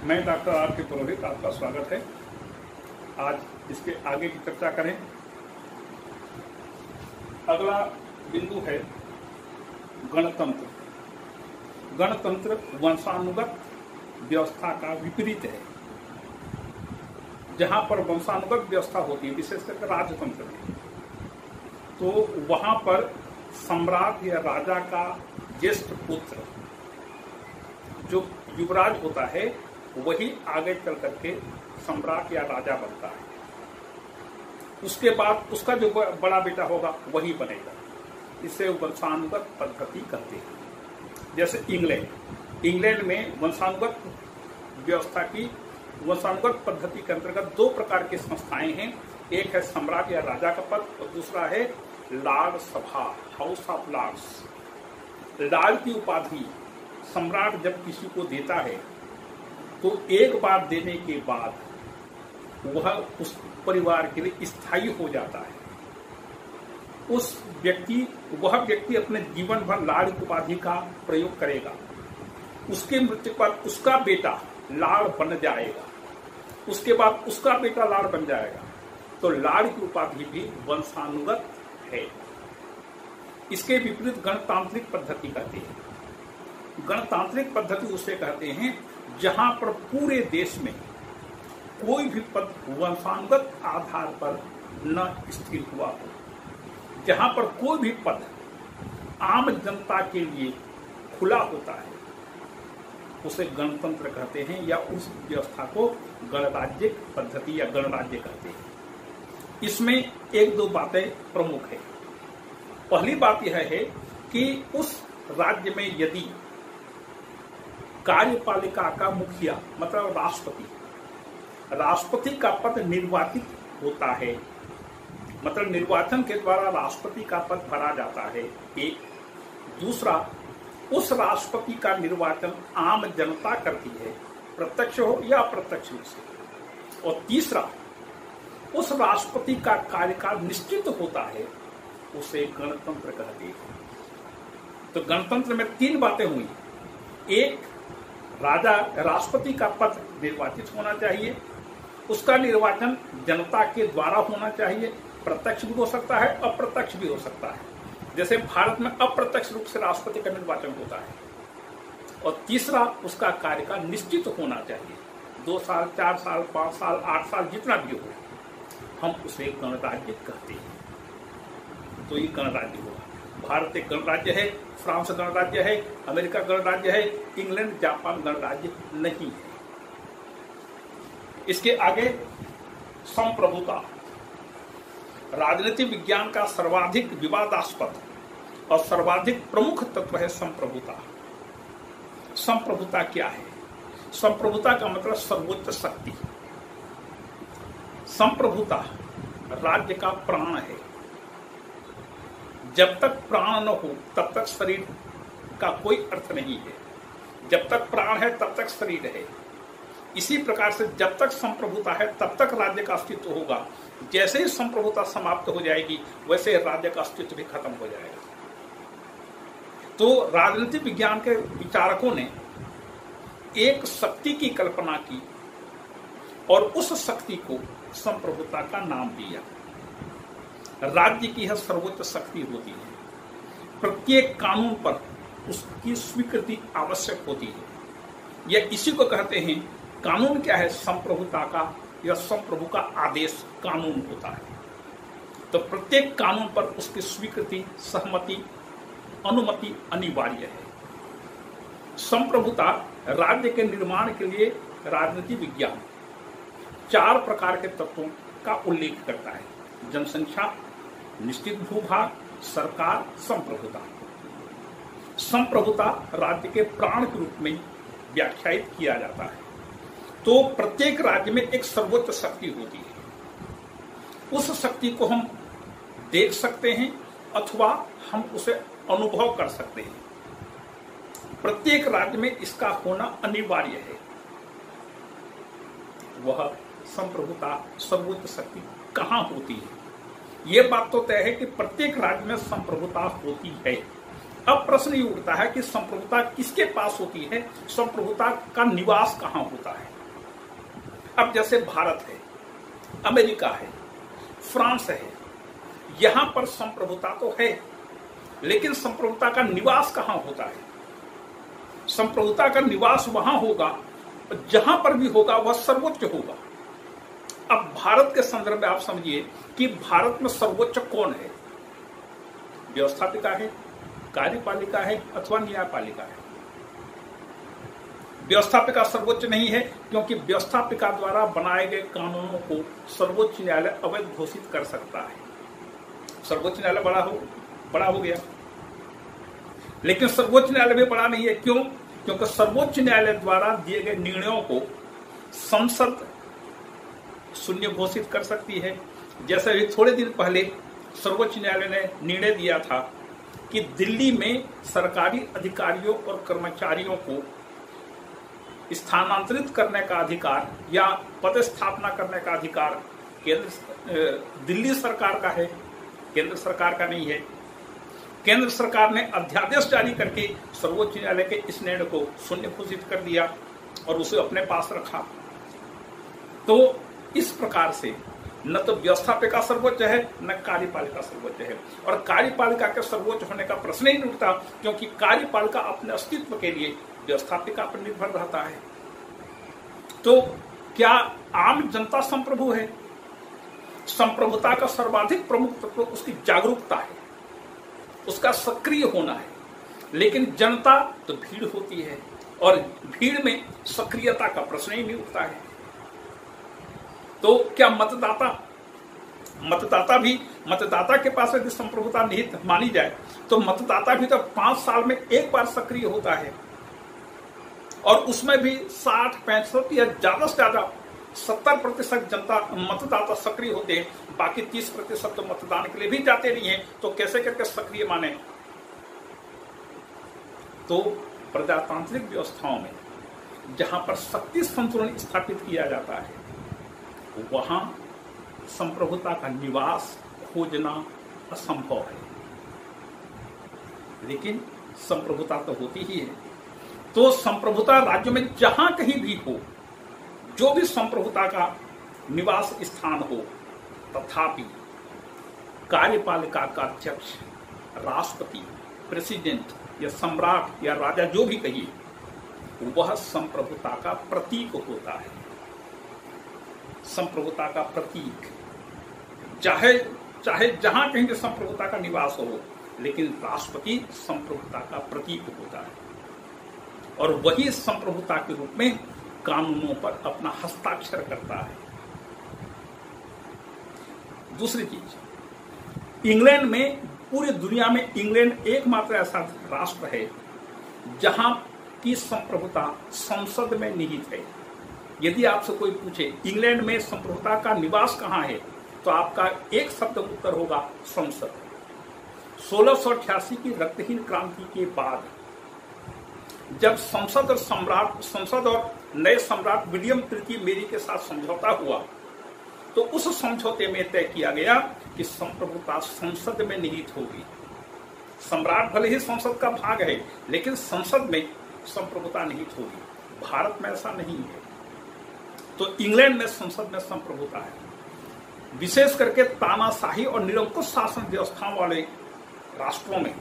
मैं doctor R के पुरोहित, आपका स्वागत है। आज इसके आगे की चर्चा करें। अगला बिंदु है गणतंत्र। गणतंत्र वंशानुगत व्यवस्था का विपरीत है। जहां पर वंशानुगत व्यवस्था होती है, विशेषकर राजतंत्र में, तो वहां पर सम्राट या राजा का ज्येष्ठ पुत्र जो युवराज होता है वही आगे चल करके सम्राट या राजा बनता है। उसके बाद उसका जो बड़ा बेटा होगा वही बनेगा। इसे वंशानुगत पद्धति कहते हैं। जैसे इंग्लैंड में वंशानुगत व्यवस्था की वंशानुगत पद्धति के अंतर्गत दो प्रकार की संस्थाएं हैं। एक है सम्राट या राजा का पद और दूसरा है लॉर्ड सभा, हाउस ऑफ लॉर्ड्स। लॉर्ड की उपाधि सम्राट जब किसी को देता है तो एक बार देने के बाद वह उस परिवार के लिए स्थायी हो जाता है। वह व्यक्ति अपने जीवन भर लॉर्ड की उपाधि का प्रयोग करेगा। उसके मृत्यु पर उसका बेटा लॉर्ड बन जाएगा, उसके बाद उसका बेटा लॉर्ड बन जाएगा। तो लॉर्ड की उपाधि भी वंशानुगत है। इसके विपरीत गणतांत्रिक पद्धति कहते हैं। गणतांत्रिक पद्धति उसे कहते हैं जहां पर पूरे देश में कोई भी पद वंशानुगत आधार पर न स्थिर हुआ हो, जहां पर कोई भी पद आम जनता के लिए खुला होता है, उसे गणतंत्र कहते हैं, या उस व्यवस्था को गणराज्यिक पद्धति या गणराज्य कहते हैं। इसमें एक दो बातें प्रमुख है। पहली बात यह है कि उस राज्य में यदि कार्यपालिका का मुखिया मतलब राष्ट्रपति का पद निर्वाचित होता है, मतलब निर्वाचन के द्वारा राष्ट्रपति का पद भरा जाता है। एक दूसरा, उस राष्ट्रपति का निर्वाचन आम जनता करती है, प्रत्यक्ष हो या अप्रत्यक्ष रूप से। और तीसरा, उस राष्ट्रपति का कार्यकाल निश्चित होता है, उसे गणतंत्र कहते हैं। तो गणतंत्र में तीन बातें हुई। एक, राष्ट्रपति का पद निर्वाचित होना चाहिए, उसका निर्वाचन जनता के द्वारा होना चाहिए, प्रत्यक्ष भी हो सकता है, अप्रत्यक्ष भी हो सकता है। जैसे भारत में अप्रत्यक्ष रूप से राष्ट्रपति का निर्वाचन होता है। और तीसरा, उसका कार्यकाल निश्चित होना चाहिए, 2 साल, 4 साल, 5 साल, 8 साल, जितना भी हो, हम उसे गणराज्य कहते हैं। तो ये गणराज्य हुआ। भारत एक गणराज्य है, फ्रांस गणराज्य है, अमेरिका गणराज्य है, इंग्लैंड जापान गणराज्य नहीं है। इसके आगे संप्रभुता। राजनीति विज्ञान का सर्वाधिक विवादास्पद और सर्वाधिक प्रमुख तत्व है संप्रभुता। संप्रभुता क्या है? संप्रभुता का मतलब सर्वोच्च शक्ति। संप्रभुता राज्य का प्राण है। जब तक प्राण न हो तब तक शरीर का कोई अर्थ नहीं है। जब तक प्राण है तब तक शरीर है। इसी प्रकार से जब तक संप्रभुता है तब तक राज्य का अस्तित्व होगा। जैसे ही संप्रभुता समाप्त हो जाएगी वैसे राज्य का अस्तित्व भी खत्म हो जाएगा। तो राजनीतिक विज्ञान के विचारकों ने एक शक्ति की कल्पना की और उस शक्ति को संप्रभुता का नाम दिया। राज्य की यह सर्वोच्च शक्ति होती है। प्रत्येक कानून पर उसकी स्वीकृति आवश्यक होती है। यह इसी को कहते हैं, कानून क्या है? संप्रभुता का या संप्रभु का आदेश कानून होता है। तो प्रत्येक कानून पर उसकी स्वीकृति, सहमति, अनुमति अनिवार्य है। संप्रभुता राज्य के निर्माण के लिए राजनीति विज्ञान 4 प्रकार के तत्वों का उल्लेख करता है: जनसंख्या, निश्चित भूभाग, सरकार, संप्रभुता। संप्रभुता राज्य के प्राण के रूप में व्याख्यायित किया जाता है। तो प्रत्येक राज्य में एक सर्वोच्च शक्ति होती है। उस शक्ति को हम देख सकते हैं अथवा हम उसे अनुभव कर सकते हैं। प्रत्येक राज्य में इसका होना अनिवार्य है। वह संप्रभुता, सर्वोच्च शक्ति कहां होती है? यह बात तो तय है कि प्रत्येक राज्य में संप्रभुता होती है। अब प्रश्न ये उठता है कि संप्रभुता किसके पास होती है, संप्रभुता का निवास कहां होता है। अब जैसे भारत है, अमेरिका है, फ्रांस है, यहां पर संप्रभुता तो है, लेकिन संप्रभुता का निवास कहां होता है। संप्रभुता का निवास वहां होगा, जहां पर भी होगा वह सर्वोच्च होगा। अब भारत के संदर्भ में आप समझिए कि भारत में सर्वोच्च कौन है, व्यवस्थापिका है, कार्यपालिका है अथवा न्यायपालिका है। व्यवस्थापिका सर्वोच्च नहीं है, क्योंकि व्यवस्थापिका द्वारा बनाए गए कानूनों को सर्वोच्च न्यायालय अवैध घोषित कर सकता है। सर्वोच्च न्यायालय बड़ा हो गया, लेकिन सर्वोच्च न्यायालय भी बड़ा नहीं है। क्यों? क्योंकि सर्वोच्च न्यायालय द्वारा दिए गए निर्णयों को संसद शून्य घोषित कर सकती है। जैसे अभी थोड़े दिन पहले सर्वोच्च न्यायालय ने निर्णय दिया था कि दिल्ली में सरकारी अधिकारियों और कर्मचारियों को स्थानांतरित करने का अधिकार या पदस्थापना करने का अधिकार दिल्ली सरकार का है, केंद्र सरकार का नहीं है। केंद्र सरकार ने अध्यादेश जारी करके सर्वोच्च न्यायालय के इस निर्णय को शून्य घोषित कर दिया और उसे अपने पास रखा। तो इस प्रकार से न तो व्यवस्थापिका सर्वोच्च है, न कार्यपालिका सर्वोच्च है। और कार्यपालिका के सर्वोच्च होने का प्रश्न ही नहीं उठता, क्योंकि कार्यपालिका अपने अस्तित्व के लिए व्यवस्थापिका पर निर्भर रहता है। तो क्या आम जनता संप्रभु है? संप्रभुता का सर्वाधिक प्रमुख तत्व उसकी जागरूकता है, उसका सक्रिय होना है। लेकिन जनता तो भीड़ होती है, और भीड़ में सक्रियता का प्रश्न ही नहीं उठता है। तो क्या मतदाता के पास यदि संप्रभुता निहित मानी जाए, तो मतदाता भी तो 5 साल में एक बार सक्रिय होता है, और उसमें भी 60-65 या ज्यादा से ज्यादा 70% जनता मतदाता सक्रिय होते हैं, बाकी 30% तो मतदान के लिए भी जाते नहीं है। तो कैसे करके सक्रिय माने? तो प्रजातांत्रिक व्यवस्थाओं में जहां पर शक्ति संतुलन स्थापित किया जाता है, वहां संप्रभुता का निवास खोजना असंभव है। लेकिन संप्रभुता तो होती ही है। तो संप्रभुता राज्य में जहां कहीं भी हो, जो भी संप्रभुता का निवास स्थान हो, तथापि कार्यपालिका का अध्यक्ष, राष्ट्रपति, प्रेसिडेंट या सम्राट या राजा जो भी कहिए, वह संप्रभुता का प्रतीक होता है। संप्रभुता का प्रतीक चाहे जहां कहीं भी संप्रभुता का निवास हो, लेकिन राष्ट्रपति संप्रभुता का प्रतीक होता है, और वही संप्रभुता के रूप में कानूनों पर अपना हस्ताक्षर करता है। दूसरी चीज, इंग्लैंड में, पूरी दुनिया में इंग्लैंड एकमात्र ऐसा राष्ट्र है जहां की संप्रभुता संसद में निहित है। यदि आपसे कोई पूछे इंग्लैंड में संप्रभुता का निवास कहां है, तो आपका एक शब्द उत्तर होगा संसद। 1688 की रक्तहीन क्रांति के बाद जब संसद और नए सम्राट विलियम तृतीय मेरी के साथ समझौता हुआ, तो उस समझौते में तय किया गया कि संप्रभुता संसद में निहित होगी। सम्राट भले ही संसद का भाग है, लेकिन संसद में संप्रभुता निहित होगी। भारत में ऐसा नहीं है। तो इंग्लैंड में संसद में संप्रभुता है। विशेष करके तानाशाही और निरंकुश शासन व्यवस्थाओं वाले राष्ट्रों में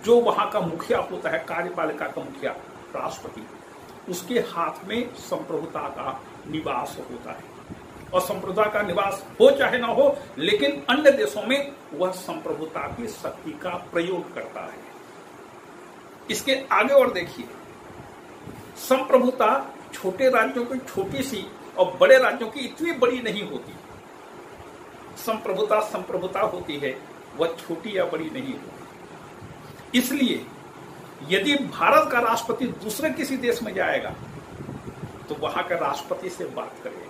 जो वहां का मुखिया होता है, कार्यपालिका का मुखिया, राष्ट्रपति, उसके हाथ में संप्रभुता का निवास होता है। और संप्रभुता का निवास हो चाहे ना हो, लेकिन अन्य देशों में वह संप्रभुता की शक्ति का प्रयोग करता है। इसके आगे और देखिए, संप्रभुता छोटे राज्यों की छोटी सी और बड़े राज्यों की इतनी बड़ी नहीं होती। संप्रभुता होती है, वह छोटी या बड़ी नहीं होती। इसलिए यदि भारत का राष्ट्रपति दूसरे किसी देश में जाएगा, तो वहां के राष्ट्रपति से बात करेगा।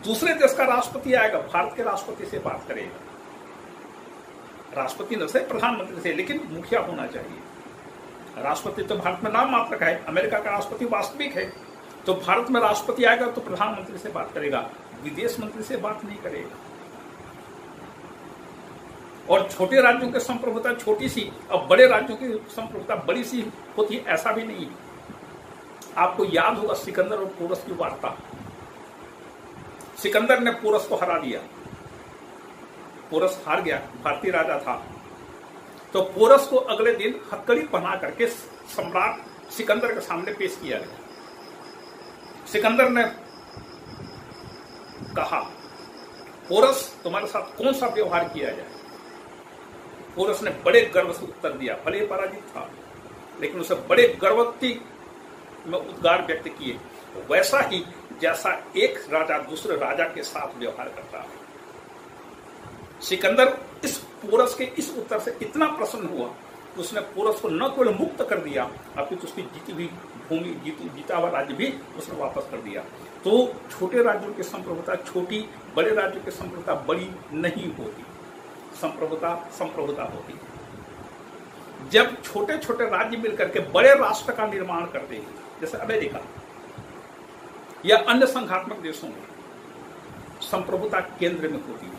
दूसरे देश का राष्ट्रपति आएगा, भारत के राष्ट्रपति से बात करेगा। राष्ट्रपति न से प्रधानमंत्री से, लेकिन मुखिया होना चाहिए। राष्ट्रपति तो भारत में नाम मात्र का है, अमेरिका का राष्ट्रपति वास्तविक है। तो भारत में राष्ट्रपति आएगा तो प्रधानमंत्री से बात करेगा, विदेश मंत्री से बात नहीं करेगा। और छोटे राज्यों की संप्रभुता छोटी सी और बड़े राज्यों की संप्रभुता बड़ी सी होती है, ऐसा भी नहीं है। आपको याद होगा सिकंदर और पोरस की वार्ता। सिकंदर ने पोरस को हरा दिया, पोरस हार गया, भारतीय राजा था। तो पोरस को अगले दिन हथकड़ी पहना करके सम्राट सिकंदर के सामने पेश किया गया। सिकंदर ने कहा, पोरस तुम्हारे साथ कौन सा व्यवहार किया जाए। पोरस ने बड़े गर्व से उत्तर दिया, भले ही पराजित था लेकिन उसे बड़े गर्वोक्ति में उद्गार व्यक्त किए, वैसा ही जैसा एक राजा दूसरे राजा के साथ व्यवहार करता है। सिकंदर इस पोरस के इस उत्तर से इतना प्रसन्न हुआ कि उसने पोरस को न केवल मुक्त कर दिया, अपितु उसकी जीती हुई भूमि, जीता हुआ राज्य भी उसने वापस कर दिया। तो छोटे राज्यों की संप्रभुता छोटी, बड़े राज्यों की संप्रभुता बड़ी नहीं होती। संप्रभुता संप्रभुता होती है। जब छोटे छोटे राज्य मिलकर के बड़े राष्ट्र का निर्माण करते हैं, जैसे अमेरिका या अन्य संघात्मक देशों में, संप्रभुता केंद्र में होती है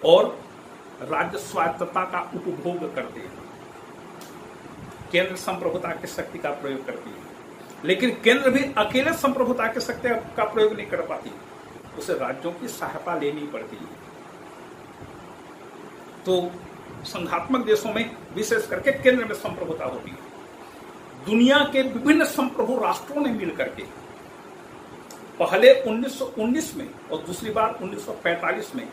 और राज्य स्वायत्तता का उपभोग करते हैं। केंद्र संप्रभुता की शक्ति का प्रयोग करती है, लेकिन केंद्र भी अकेले संप्रभुता की शक्ति का प्रयोग नहीं कर पाती, उसे राज्यों की सहायता लेनी पड़ती है। तो संघात्मक देशों में विशेष करके केंद्र में संप्रभुता होती है। दुनिया के विभिन्न संप्रभु राष्ट्रों ने मिलकर के पहले 1919 में और दूसरी बार 1945 में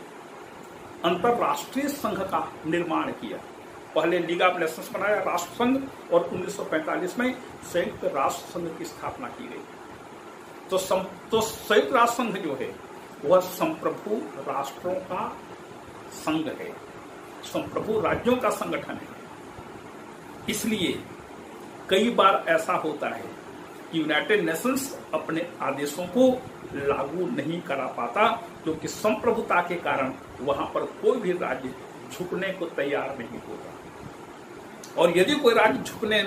अंतरराष्ट्रीय संघ का निर्माण किया। पहले लीग ऑफ नेशंस बनाया, राष्ट्र संघ, और 1945 में संयुक्त राष्ट्र संघ की स्थापना की गई। तो संयुक्त राष्ट्र संघ जो है वह संप्रभु राष्ट्रों का संघ है, संप्रभु राज्यों का संगठन है। इसलिए कई बार ऐसा होता है कि यूनाइटेड नेशंस अपने आदेशों को लागू नहीं करा पाता, क्योंकि संप्रभुता के कारण वहां पर कोई भी राज्य झुकने को तैयार नहीं होता। और यदि कोई राज्य झुकने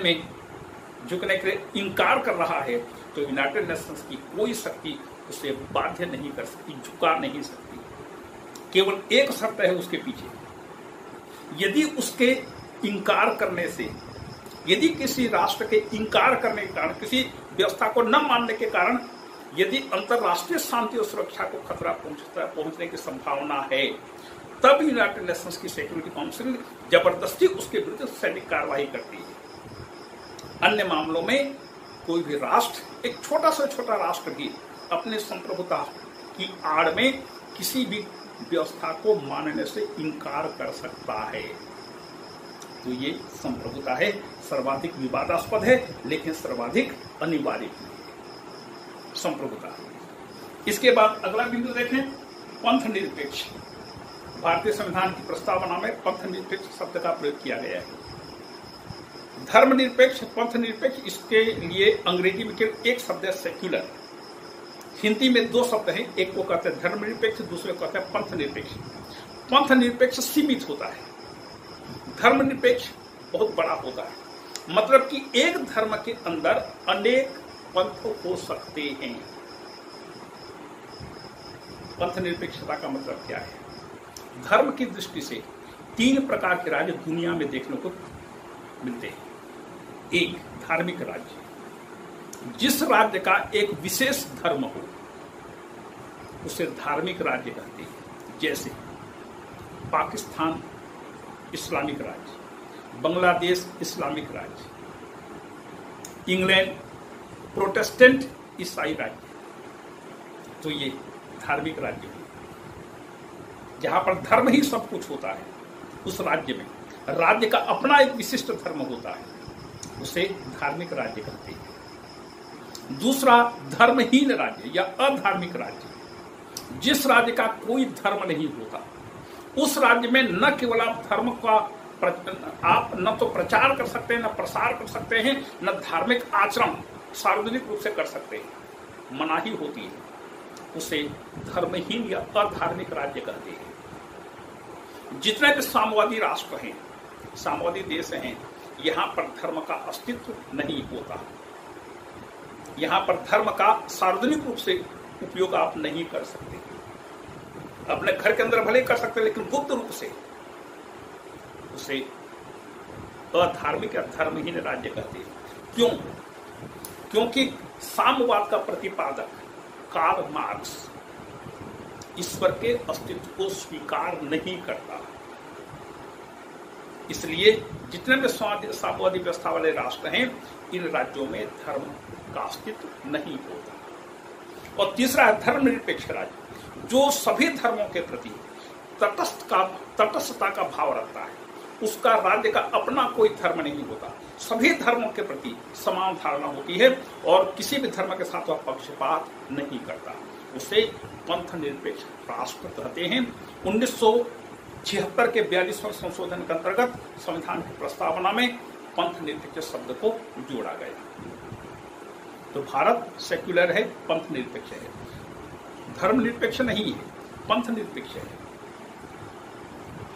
के लिए इंकार कर रहा है तो यूनाइटेड नेशंस की कोई शक्ति उसे बाध्य नहीं कर सकती, झुका नहीं सकती। केवल एक शर्त है उसके पीछे, यदि उसके इंकार करने से, यदि किसी राष्ट्र के इंकार करने के कारण, किसी व्यवस्था को न मानने के कारण यदि अंतरराष्ट्रीय शांति और सुरक्षा को खतरा पहुंचने की संभावना है, तब यूनाइटेड नेशंस की सिक्योरिटी काउंसिल जबरदस्ती उसके विरुद्ध सैनिक कार्रवाई करती है। अन्य मामलों में कोई भी राष्ट्र, एक छोटा से छोटा राष्ट्र भी अपने संप्रभुता की आड़ में किसी भी व्यवस्था को मानने से इंकार कर सकता है। तो ये संप्रभुता है, सर्वाधिक विवादास्पद है लेकिन सर्वाधिक अनिवार्य है संप्रभुता। इसके बाद अगला बिंदु देखें, पंथ निरपेक्ष। भारतीय संविधान की प्रस्तावना में पंथ निरपेक्ष शब्द का प्रयोग किया गया है। धर्मनिरपेक्ष, पंथ निरपेक्ष, इसके लिए अंग्रेजी में केवल एक शब्द है सेक्युलर। हिंदी में दो शब्द हैं, एक को कहते हैं धर्मनिरपेक्ष, दूसरे को कहते हैं पंथ निरपेक्ष। पंथ निरपेक्ष सीमित होता है, धर्मनिरपेक्ष बहुत बड़ा होता है। मतलब कि एक धर्म के अंदर अनेक पंथ हो सकते हैं। पंथ निरपेक्षता का मतलब क्या है? धर्म की दृष्टि से तीन प्रकार के राज्य दुनिया में देखने को मिलते हैं। एक, धार्मिक राज्य, जिस राज्य का एक विशेष धर्म हो उसे धार्मिक राज्य कहते हैं। जैसे पाकिस्तान इस्लामिक राज्य, बांग्लादेश इस्लामिक राज्य, इंग्लैंड प्रोटेस्टेंट ईसाई राज्य। तो ये धार्मिक राज्य है, जहां पर धर्म ही सब कुछ होता है। उस राज्य में राज्य का अपना एक विशिष्ट धर्म होता है, उसे धार्मिक राज्य कहते हैं। दूसरा, धर्महीन राज्य या अधार्मिक राज्य, जिस राज्य का कोई धर्म नहीं होता। उस राज्य में न केवल आप धर्म का आप न तो प्रचार कर सकते हैं, न प्रसार कर सकते हैं, न धार्मिक आचरण सार्वजनिक रूप से कर सकते हैं, मनाही होती है। उसे धर्महीन या अधार्मिक राज्य कहते हैं। जितने भी साम्यवादी राष्ट्र हैं, साम्यवादी देश हैं, यहां पर धर्म का अस्तित्व नहीं होता। यहां पर धर्म का सार्वजनिक रूप से उपयोग आप नहीं कर सकते। अपने घर के अंदर भले कर सकते, लेकिन गुप्त रूप से उसे अधार्मिक या धर्महीन राज्य कहते हैं। क्यों? क्योंकि साम्यवाद का प्रतिपादक कार्ल मार्क्स ईश्वर के अस्तित्व को स्वीकार नहीं करता। इसलिए जितने भी साम्यवादी व्यवस्था वाले राष्ट्र हैं, इन राज्यों में धर्म का अस्तित्व नहीं होता। और तीसरा है धर्मनिरपेक्ष राज्य, जो सभी धर्मों के प्रति तटस्थता का भाव रखता है। उसका राज्य का अपना कोई धर्म नहीं होता, सभी धर्मों के प्रति समान धारणा होती है और किसी भी धर्म के साथ वह पक्षपात नहीं करता। उसे पंथ निरपेक्ष राष्ट्र कहते हैं। 1976 के 42वें संशोधन के अंतर्गत संविधान की प्रस्तावना में पंथ निरपेक्ष शब्द को जोड़ा गया। तो भारत सेक्युलर है, पंथ निरपेक्ष है, धर्म निरपेक्ष नहीं है, पंथ निरपेक्ष है।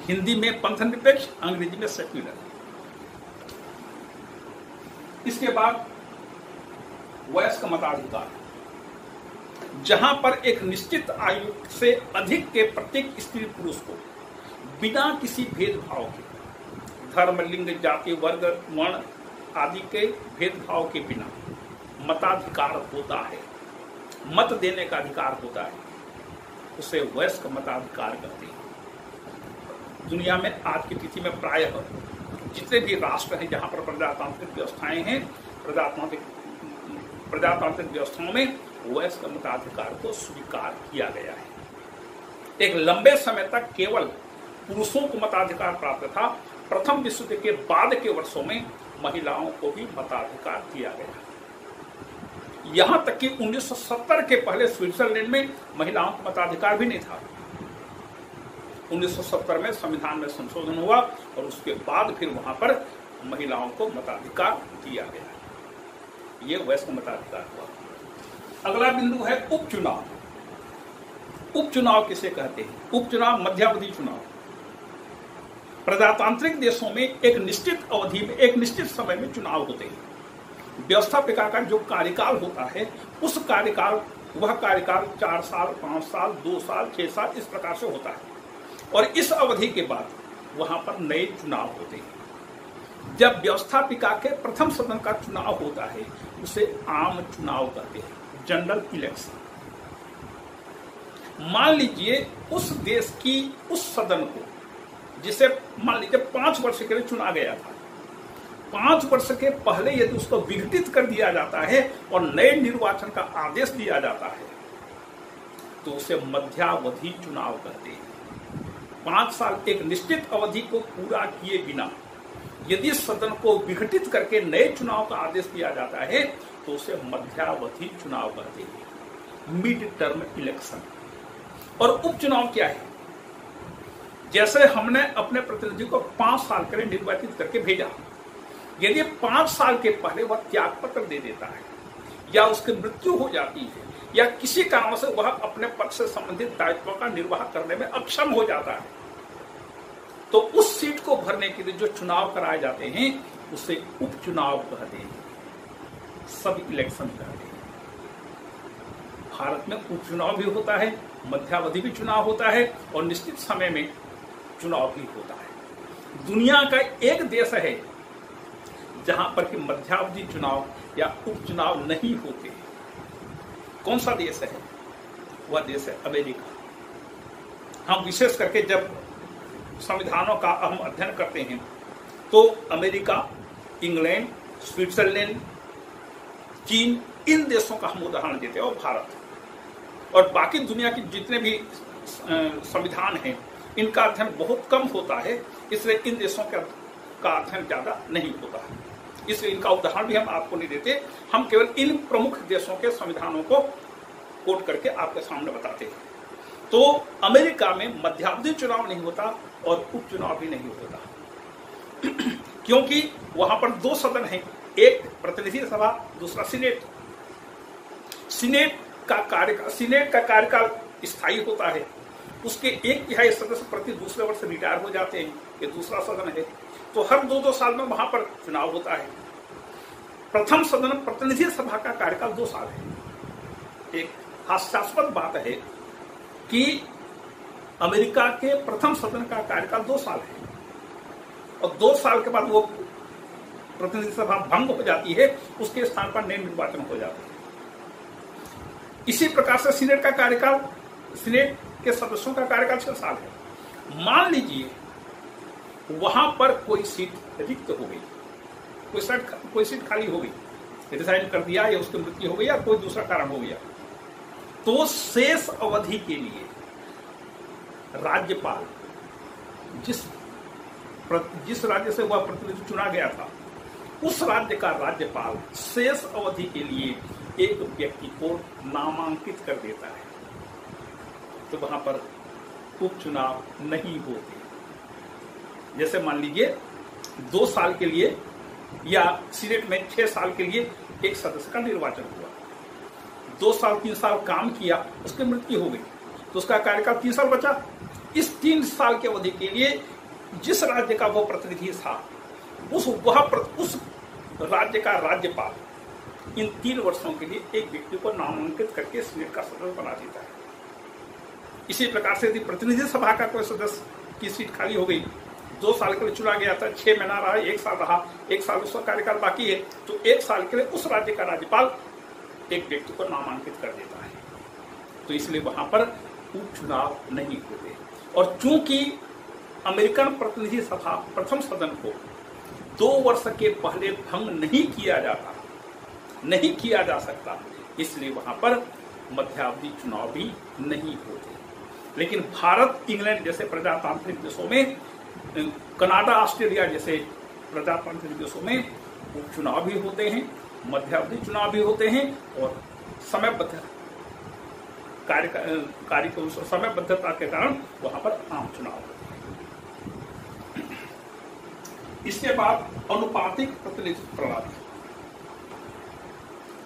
हिंदी में पंथ निरपेक्ष, अंग्रेजी में सेक्युलर। इसके बाद वयस्क मताधिकार, जहां पर एक निश्चित आयु से अधिक के प्रत्येक स्त्री पुरुष को बिना किसी भेदभाव के, धर्म, लिंग, जाति, वर्ग, वर्ण आदि के भेदभाव के बिना मताधिकार होता है, मत देने का अधिकार होता है, उसे वयस्क मताधिकार कहते हैं। दुनिया में आज की तिथि में प्रायः जितने भी राष्ट्र हैं जहां पर प्रजातांत्रिक व्यवस्थाएं हैं, प्रजातांत्रिक व्यवस्थाओं में वयस्क मताधिकार को स्वीकार किया गया है। एक लंबे समय तक केवल पुरुषों को मताधिकार प्राप्त था। प्रथम विश्व युद्ध के बाद के वर्षों में महिलाओं को भी मताधिकार दिया गया। यहां तक कि 1970 के पहले स्विट्जरलैंड में महिलाओं को मताधिकार भी नहीं था। 1970 में संविधान में संशोधन हुआ और उसके बाद फिर वहां पर महिलाओं को मताधिकार दिया गया। ये वयस्क मताधिकार हुआ। अगला बिंदु है उपचुनाव। उपचुनाव किसे कहते हैं? उपचुनाव मध्यावधि चुनाव। प्रजातांत्रिक देशों में एक निश्चित अवधि में, एक निश्चित समय में चुनाव होते हैं। व्यवस्थापिका का जो कार्यकाल होता है, उस कार्यकाल, वह कार्यकाल 4 साल, 5 साल, 2 साल, 6 साल इस प्रकार से होता है। और इस अवधि के बाद वहां पर नए चुनाव होते हैं। जब व्यवस्थापिका के प्रथम सदन का चुनाव होता है, उसे आम चुनाव कहते हैं, जनरल इलेक्शन। मान लीजिए उस देश की उस सदन को, जिसे मान लीजिए 5 वर्ष के लिए चुना गया था, 5 वर्ष के पहले यदि उसको विघटित कर दिया जाता है और नए निर्वाचन का आदेश दिया जाता है, तो उसे मध्यावधि चुनाव कहते हैं। 5 साल, एक निश्चित अवधि को पूरा किए बिना यदि सदन को विघटित करके नए चुनाव का आदेश दिया जाता है, तो उसे मध्यावधि चुनाव कहते हैं, मिड टर्म इलेक्शन। और उपचुनाव क्या है? जैसे हमने अपने प्रतिनिधि को 5 साल के लिए निर्वाचित करके भेजा, यदि 5 साल के पहले वह त्याग पत्र दे देता है या उसकी मृत्यु हो जाती है या किसी कारण से वह अपने पद से संबंधित दायित्वों का निर्वाह करने में अक्षम हो जाता है, तो उस सीट को भरने के लिए जो चुनाव कराए जाते हैं उसे उपचुनाव कहते हैं, सब इलेक्शन कहते हैं। भारत में उपचुनाव भी होता है, मध्यावधि भी चुनाव होता है और निश्चित समय में चुनाव भी होता है। दुनिया का एक देश है जहां पर कि मध्यावधि चुनाव या उपचुनाव नहीं होते। कौन सा देश है? वह देश है अमेरिका। हम विशेष करके जब संविधानों का हम अध्ययन करते हैं तो अमेरिका, इंग्लैंड, स्विट्जरलैंड, चीन, इन देशों का हम उदाहरण देते हैं, और भारत और बाकी दुनिया की जितने भी संविधान हैं, इनका अध्ययन बहुत कम होता है, इसलिए इन देशों का अध्ययन ज्यादा नहीं होता है, इसलिए इनका उदाहरण भी हम आपको नहीं देते। हम केवल इन प्रमुख देशों के संविधानों को कोट करके आपके सामने बताते हैं। तो अमेरिका में मध्यावधि चुनाव नहीं होता और उपचुनाव भी नहीं होता क्योंकि वहां पर 2 सदन हैं, एक प्रतिनिधि सभा, दूसरा सीनेट। सीनेट का कार्यकाल स्थायी होता है, उसके 1/3 सदस्य प्रति दूसरे वर्ष रिटायर हो जाते हैं, ये दूसरा सदन है। तो हर 2-2 साल में वहां पर चुनाव होता है। प्रथम सदन प्रतिनिधि सभा का कार्यकाल 2 साल है। एक हास्यास्पद बात है कि अमेरिका के प्रथम सदन का कार्यकाल 2 साल है और 2 साल के बाद वो प्रतिनिधि सभा भंग हो जाती है, उसके स्थान पर नए निर्वाचन हो जाते हैं। इसी प्रकार से सीनेट का कार्यकाल, सीनेट के सदस्यों का कार्यकाल 6 साल है। मान लीजिए वहां पर कोई सीट रिक्त हो गई, कोई सीट खाली हो गई, रिजाइन कर दिया या उसकी मृत्यु हो गई या कोई दूसरा कारण हो गया, तो शेष अवधि के लिए राज्यपाल जिस राज्य से वह प्रतिनिधि चुना गया था, उस राज्य का राज्यपाल शेष अवधि के लिए एक व्यक्ति को नामांकित कर देता है। तो वहां पर उपचुनाव नहीं होते। जैसे मान लीजिए 2 साल के लिए या सीनेट में 6 साल के लिए एक सदस्य का निर्वाचन हुआ, 2 साल 3 साल काम किया, उसकी मृत्यु हो गई, तो उसका कार्यकाल 3 साल बचा। इस 3 साल की अवधि के लिए जिस राज्य का वो प्रतिनिधि था, उस राज्य का राज्यपाल इन 3 वर्षों के लिए एक व्यक्ति को नामांकित करके सीनेट का सदस्य बना देता है। इसी प्रकार से यदि प्रतिनिधि सभा का कोई सदस्य की सीट खाली हो गई, 2 साल के लिए चुना गया था, 6 महीना रहा, 1 साल रहा, 1 साल उसका कार्यकाल बाकी है, तो 1 साल के लिए उस राज्य का राज्यपाल एक व्यक्ति को नामांकित कर देता है। तो इसलिए वहां पर उपचुनाव नहीं होते। और चूंकि अमेरिकन प्रतिनिधि सभा प्रथम सदन को 2 वर्ष के पहले भंग नहीं किया जा सकता, इसलिए वहां पर मध्यावधि चुनाव भी नहीं होते। लेकिन भारत, इंग्लैंड जैसे प्रजातांत्रिक देशों में, कनाडा, ऑस्ट्रेलिया जैसे प्रजातांत्रिक देशों में उपचुनाव भी होते हैं, मध्यावधि चुनाव भी होते हैं और समयबद्ध समयबद्धता के कारण वहां पर आम चुनाव होते हैं। इसके बाद अनुपातिक प्रतिनिधित्व प्रणाली।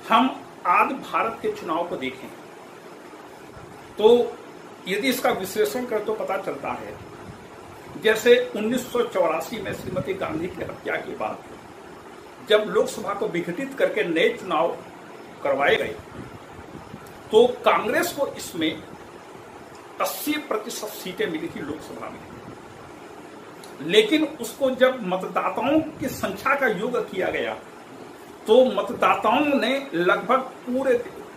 हम आज भारत के चुनाव को देखें तो यदि इसका विश्लेषण करें तो पता चलता है, जैसे 1984 में श्रीमती गांधी की हत्या के बाद जब लोकसभा को विघटित करके नए चुनाव करवाए गए, तो कांग्रेस को इसमें 80% सीटें मिली थी लोकसभा में। लेकिन उसको जब मतदाताओं की संख्या का योग किया गया, तो मतदाताओं ने लगभग पूरे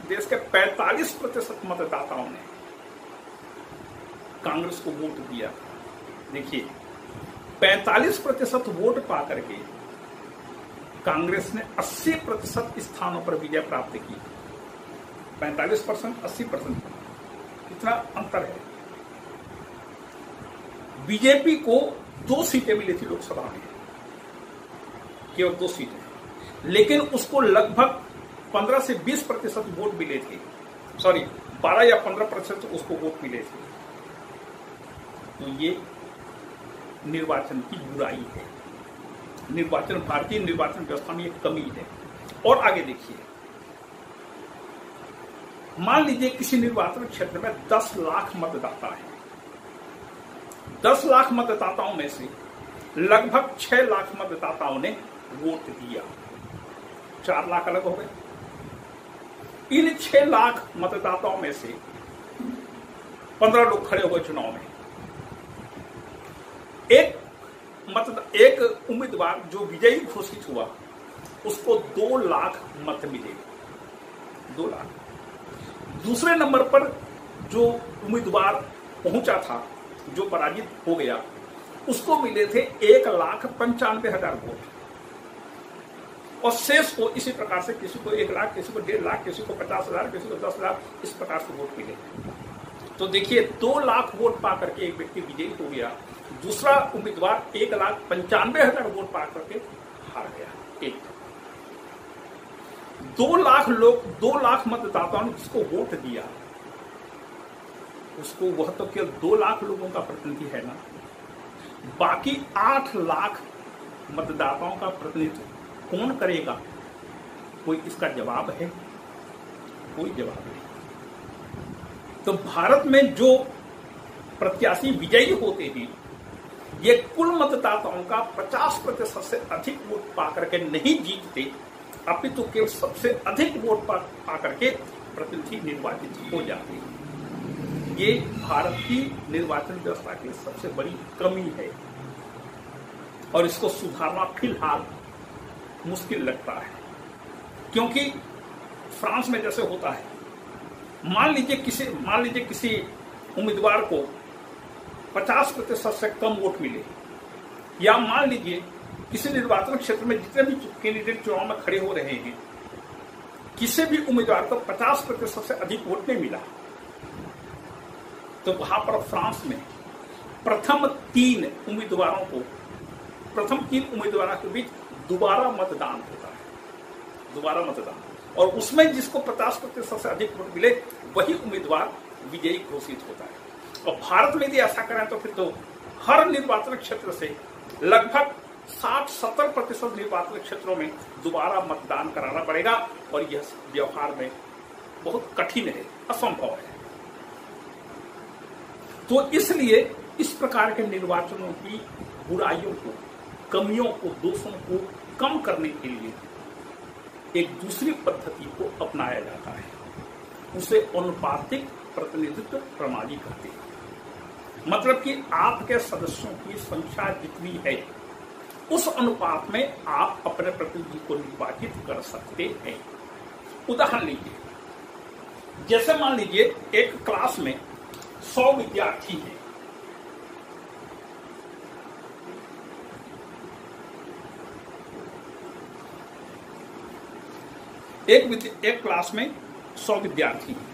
देश के 45% मतदाताओं ने कांग्रेस को वोट दिया। देखिए, 45% वोट पा करके कांग्रेस ने 80% स्थानों पर विजय प्राप्त की। 45%, 80%, कितना अंतर है। बीजेपी को 2 सीटें मिली थी लोकसभा में, केवल 2 सीटें, लेकिन उसको लगभग 15 से 20% वोट मिले थे, 12 या 15% उसको वोट मिले थे। तो ये निर्वाचन की बुराई है, भारतीय निर्वाचन व्यवस्था में एक कमी है। और आगे देखिए, मान लीजिए किसी निर्वाचन क्षेत्र में 10 लाख मतदाता है, 10 लाख मतदाताओं में से लगभग 6 लाख मतदाताओं ने वोट दिया, 4 लाख अलग हो गए। इन 6 लाख मतदाताओं में से 15 लोग खड़े हुए चुनाव में, एक उम्मीदवार जो विजयी घोषित हुआ उसको 2 लाख मत मिले, 2 लाख। दूसरे नंबर पर जो उम्मीदवार पहुंचा था, जो पराजित हो गया, उसको मिले थे 1,95,000 वोट। और शेष को इसी प्रकार से किसी को 1 लाख, किसी को 1.5 लाख, किसी को 50,000, किसी को 10,000, इस प्रकार से वोट मिले। तो देखिए, 2 लाख वोट पा करके एक व्यक्ति विजयी हो गया, दूसरा उम्मीदवार 1,95,000 वोट पा करके हार गया। 2 लाख लोग, 2 लाख मतदाताओं ने जिसको वोट दिया, उसको, वह तो केवल 2 लाख लोगों का प्रतिनिधि है ना, बाकी 8 लाख मतदाताओं का प्रतिनिधित्व कौन करेगा? कोई इसका जवाब है? कोई जवाब नहीं। तो भारत में जो प्रत्याशी विजयी होते हैं, ये कुल मतदाताओं का 50% से अधिक वोट पा करके नहीं जीतते, अपितु केवल सबसे अधिक वोट पा करके प्रतिनिधि निर्वाचित हो जाते हैं। ये भारत की निर्वाचन व्यवस्था की सबसे बड़ी कमी है और इसको सुधारना फिलहाल मुश्किल लगता है, क्योंकि फ्रांस में जैसे होता है, मान लीजिए किसी उम्मीदवार को 50% से कम वोट मिले, या मान लीजिए किसी निर्वाचन क्षेत्र में जितने भी कैंडिडेट चुनाव में खड़े हो रहे हैं, किसी भी उम्मीदवार को 50% से अधिक वोट नहीं मिला, तो वहां पर फ्रांस में प्रथम तीन उम्मीदवारों के बीच दोबारा मतदान होता है, दोबारा मतदान, और उसमें जिसको 50% से अधिक वोट मिले वही उम्मीदवार विजयी घोषित होता है। और भारत में यदि ऐसा करें तो फिर तो हर निर्वाचन क्षेत्र से लगभग 60-70% निर्वाचन क्षेत्रों में दोबारा मतदान कराना पड़ेगा, और यह व्यवहार में बहुत कठिन है, असंभव है। तो इसलिए इस प्रकार के निर्वाचनों की बुराइयों को, कमियों को, दोषों को कम करने के लिए एक दूसरी पद्धति को अपनाया जाता है, उसे अनुपातिक प्रतिनिधित्व प्रणाली कहते हैं। मतलब कि आपके सदस्यों की संख्या जितनी है उस अनुपात में आप अपने प्रतिनिधि को निर्वाचित कर सकते हैं। उदाहरण लीजिए, जैसे मान लीजिए एक क्लास में 100 विद्यार्थी हैं, एक क्लास में 100 विद्यार्थी हैं,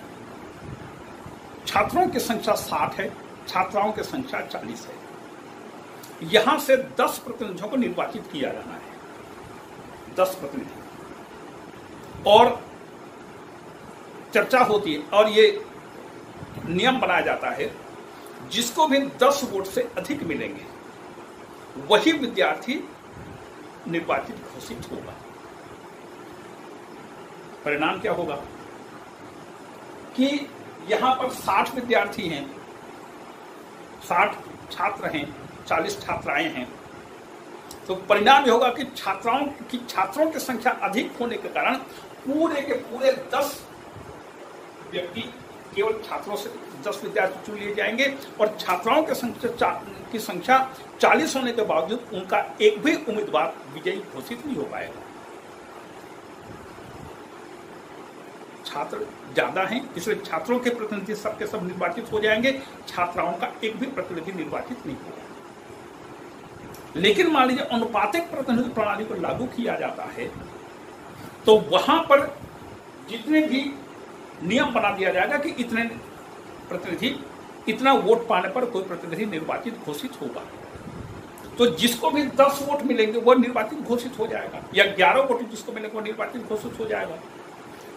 छात्रों की संख्या 60 है, छात्राओं की संख्या 40 है। यहां से 10 प्रतिनिधियों को निर्वाचित किया जाना है, 10 प्रतिनिधि, और चर्चा होती है और ये नियम बनाया जाता है, जिसको भी 10 वोट से अधिक मिलेंगे वही विद्यार्थी निर्वाचित घोषित होगा। परिणाम क्या होगा कि यहां पर 60 विद्यार्थी हैं, 60 छात्र हैं, 40 छात्राएं हैं, तो परिणाम यह होगा कि छात्रों की संख्या अधिक होने के कारण पूरे के पूरे 10 व्यक्ति केवल छात्रों से 10 विद्यार्थी चुन लिए जाएंगे, और छात्राओं की संख्या 40 होने के बावजूद उनका एक भी उम्मीदवार विजयी घोषित नहीं हो पाएगा। छात्र ज्यादा हैं, इसलिए छात्रों के प्रतिनिधि सबके सब निर्वाचित हो जाएंगे, छात्राओं का एक भी प्रतिनिधि निर्वाचित नहीं होगा। लेकिन मान लीजिए अनुपातिक प्रतिनिधि प्रणाली को लागू किया जाता है, तो वहां पर जितने भी नियम बना दिया जाएगा कि इतने प्रतिनिधि, इतना वोट पाने पर कोई प्रतिनिधि निर्वाचित घोषित होगा, तो जिसको भी 10 वोट मिलेंगे वो निर्वाचित घोषित हो जाएगा, या 11 वोट जिसको मिलेंगे वो निर्वाचित घोषित हो जाएगा।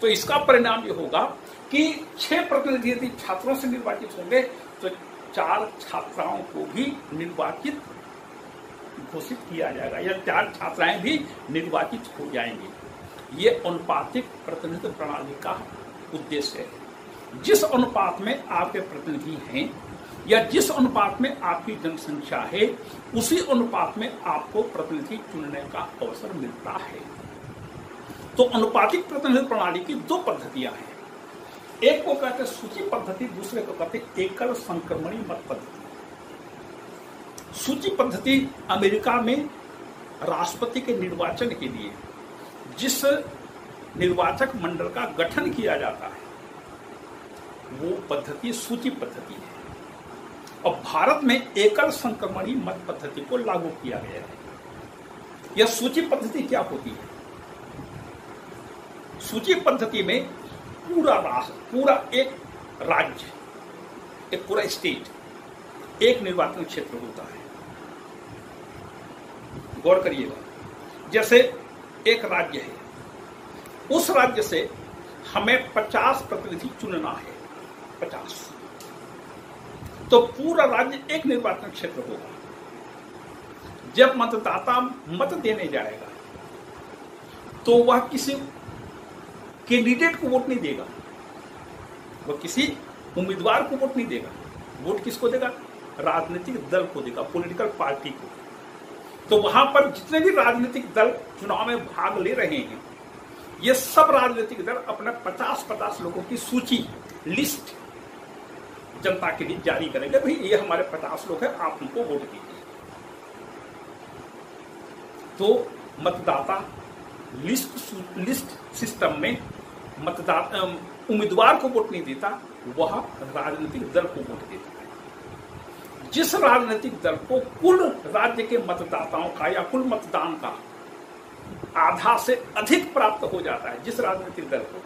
तो इसका परिणाम ये होगा कि 6 प्रतिनिधि यदि छात्रों से निर्वाचित होंगे तो 4 छात्राओं को भी निर्वाचित घोषित किया जाएगा, या 4 छात्राएं भी निर्वाचित हो जाएंगी। ये अनुपातिक प्रतिनिधित्व प्रणाली का उद्देश्य है। जिस अनुपात में आपके प्रतिनिधि हैं या जिस अनुपात में आपकी जनसंख्या है, उसी अनुपात में आपको प्रतिनिधि चुनने का अवसर मिलता है। तो अनुपातिक प्रतिनिधित्व प्रणाली की 2 पद्धतियां हैं, एक को कहते हैं सूची पद्धति, दूसरे को कहते हैं एकल संक्रमणी मत पद्धति। सूची पद्धति अमेरिका में राष्ट्रपति के निर्वाचन के लिए जिस निर्वाचक मंडल का गठन किया जाता है वो पद्धति सूची पद्धति है, और भारत में एकल संक्रमणी मत पद्धति को लागू किया गया है। यह सूची पद्धति क्या होती है? सूची पद्धति में पूरा राष्ट्र, पूरा एक राज्य, एक पूरा स्टेट एक निर्वाचन क्षेत्र होता है। गौर करिएगा, जैसे एक राज्य है, उस राज्य से हमें 50 प्रतिनिधि चुनना है, 50, तो पूरा राज्य एक निर्वाचन क्षेत्र होगा। जब मतदाता मत देने जाएगा तो वह किसी कैंडिडेट को वोट नहीं देगा, वह किसी उम्मीदवार को वोट नहीं देगा। वोट किसको देगा? राजनीतिक दल को देगा, पॉलिटिकल पार्टी को। तो वहां पर जितने भी राजनीतिक दल चुनाव में भाग ले रहे हैं, ये सब राजनीतिक दल अपने 50-50 लोगों की सूची, लिस्ट जनता के लिए जारी करेंगे, भाई ये हमारे 50 लोग हैं, आप उनको वोट कीजिए। तो मतदाता लिस्ट सिस्टम में मतदाता उम्मीदवार को वोट नहीं देता, वह राजनीतिक दल को वोट देता है। जिस राजनीतिक दल को कुल राज्य के मतदाताओं का या कुल मतदान का आधा से अधिक प्राप्त हो जाता है, जिस राजनीतिक दल को,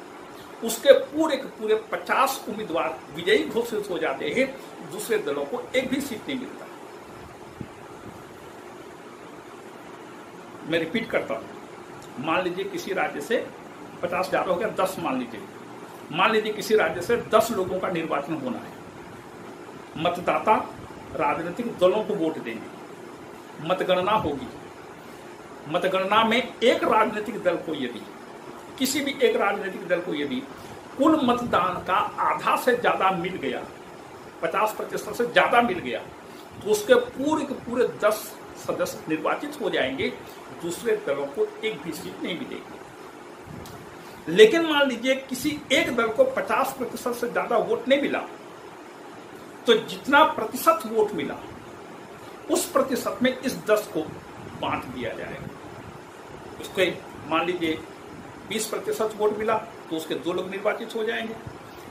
उसके पूरे के पूरे 50 उम्मीदवार विजयी घोषित हो जाते हैं, दूसरे दलों को एक भी सीट नहीं मिलता। मैं रिपीट करता हूं, मान लीजिए किसी राज्य से 50 ज्यादा हो गया, 10 मान लीजिए किसी राज्य से 10 लोगों का निर्वाचन होना है। मतदाता राजनीतिक दलों को वोट देंगे, मतगणना होगी। मतगणना में एक राजनीतिक दल को यदि किसी भी एक राजनीतिक दल को यदि कुल मतदान का आधा से ज्यादा मिल गया, 50% से ज्यादा मिल गया, तो उसके पूरे के पूरे 10 सदस्य निर्वाचित हो जाएंगे, दूसरे दलों को एक भी सीट नहीं मिलेगी। लेकिन मान लीजिए किसी एक दल को 50% से ज्यादा वोट नहीं मिला, तो जितना प्रतिशत वोट मिला उस प्रतिशत में इस 10 को बांट दिया जाएगा। उसके मान लीजिए 20% वोट मिला तो उसके 2 लोग निर्वाचित हो जाएंगे।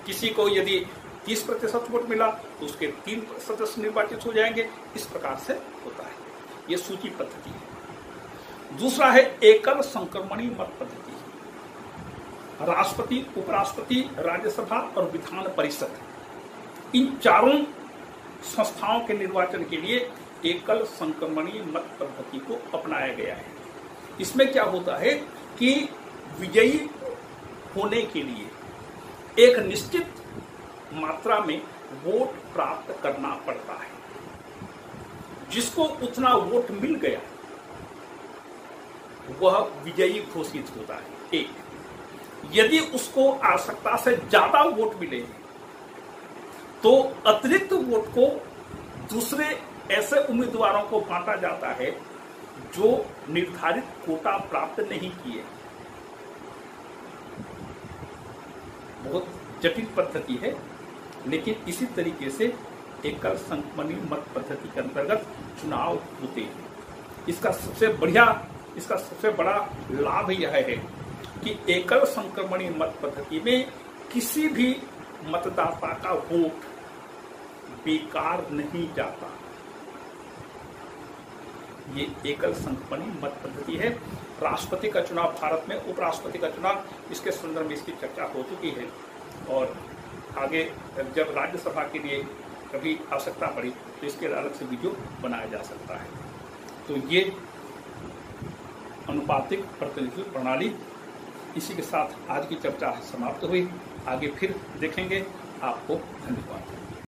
किसी को यदि 30% वोट मिला तो उसके 3 सदस्य निर्वाचित हो जाएंगे। इस प्रकार से होता है, ये सूची पद्धति है। दूसरा है एकल संक्रमणी मत पद्धति। राष्ट्रपति, उपराष्ट्रपति, राज्यसभा और विधान परिषद, इन चारों संस्थाओं के निर्वाचन के लिए एकल संक्रमणी मत पद्धति को अपनाया गया है। इसमें क्या होता है कि विजयी होने के लिए एक निश्चित मात्रा में वोट प्राप्त करना पड़ता है। जिसको उतना वोट मिल गया वह विजयी घोषित होता है। एक, यदि उसको आवश्यकता से ज्यादा वोट मिले तो अतिरिक्त वोट को दूसरे ऐसे उम्मीदवारों को बांटा जाता है जो निर्धारित कोटा प्राप्त नहीं किए। बहुत जटिल पद्धति है, लेकिन इसी तरीके से एकल संक्रमणी मत पद्धति के अंतर्गत चुनाव होते हैं। इसका सबसे बड़ा लाभ यह है कि एकल संक्रमणी मत पद्धति में किसी भी मतदाता का वोट बेकार नहीं जाता। ये एकल संक्रमणी मत पद्धति है। राष्ट्रपति का चुनाव भारत में, उपराष्ट्रपति का चुनाव, इसके संदर्भ में इसकी चर्चा हो चुकी है और आगे जब राज्यसभा के लिए कभी आवश्यकता पड़ी तो इसके अलग से वीडियो बनाया जा सकता है। तो ये अनुपातिक प्रतिनिधित्व प्रणाली, इसी के साथ आज की चर्चा समाप्त हुई। आगे फिर देखेंगे। आपको धन्यवाद।